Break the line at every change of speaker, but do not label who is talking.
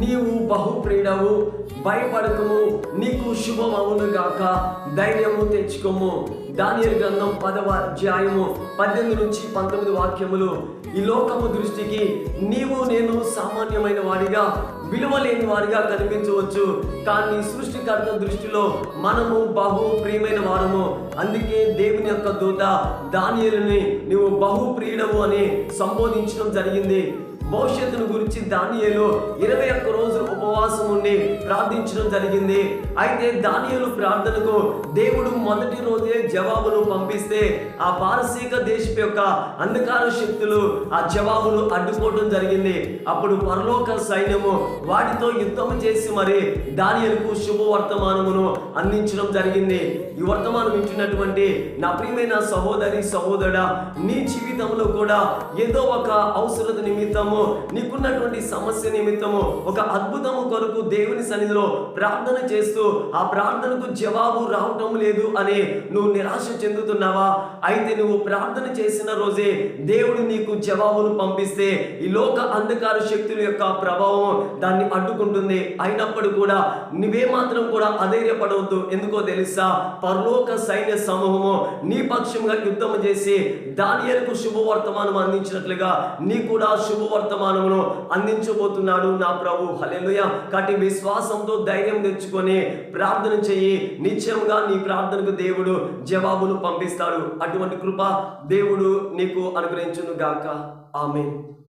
నీవు బహుప్రియుడవు, భయపడకము, నీకు శుభమవును గాక, ధైర్యము తెచ్చుకోము. దానియేలు గ్రంథం 10వ అధ్యాయము 18 నుంచి 19 వాక్యములు. ఈ లోకము దృష్టికి నీవు నేను సామాన్యమైన వాడిగా, విలువ లేని వారిగా కనిపించవచ్చు, కానీ సృష్టికర్త దృష్టిలో మనము బహు ప్రియమైన వారము. అందుకే దేవుని యొక్క దూత దానియేలుని నీవు బహు ప్రియుడవు అని సంబోధించడం జరిగింది. భవిష్యత్తును గురించి దానియేలు 21 రోజులు ఉపవాసం ఉండి ప్రార్థించడం జరిగింది. అయితే దానియేలు ప్రార్థనకు దేవుడు మొదటి రోజే జవాబును పంపిస్తే ఆ పారసీక దేశం యొక్క అంధకార శక్తులు ఆ జవాబును అడ్డుకోవడం జరిగింది. అప్పుడు పరలోక సైన్యము వాటితో యుద్ధం చేసి మరి దానియేలుకు శుభవర్తమానమును అందించడం జరిగింది. ఈ వర్తమానం వింటున్నటువంటి నా ప్రియమైన సహోదరి సహోదరుడా, నీ జీవితంలో కూడా ఏదో ఒక అవసరత నిమిత్తము, నీకున్నటువంటి సమస్య నిమిత్తము, ఒక అద్భుతము కొరకు దేవుని సన్నిధిలో ప్రార్థన చేస్తూ ఆ ప్రార్థనకు జవాబు రావటం లేదు అని నువ్వు నిరాశ చెందుతున్నావా? అయితే నువ్వు ప్రార్థన చేసిన రోజే దేవుడు నీకు జవాబును పంపిస్తే ఈ లోక అంధకార శక్తుల యొక్క ప్రభావం దాన్ని అడ్డుకుంటుంది. అయినప్పుడు కూడా నువ్వే మాత్రం కూడా అధైర్యపడవద్దు. ఎందుకో తెలుసా? పరలోక సైన్య సమూహము నీ పక్షంగా యుద్ధం చేసి దానియేలుకు శుభవర్తమానం అందించినట్లుగా నీ కూడా శుభవర్తమానమును అందించబోతున్నాడు నా ప్రభు. హల్లెలూయా. కాబట్టి విశ్వాసంతో ధైర్యం తెచ్చుకొని ప్రార్థన చెయ్యి. నిశ్చయంగా నీ ప్రార్థనకు దేవుడు జవాబును పంపిస్తాడు. అటువంటి కృప దేవుడు నీకు అనుగ్రహించును గాక. ఆమేన్.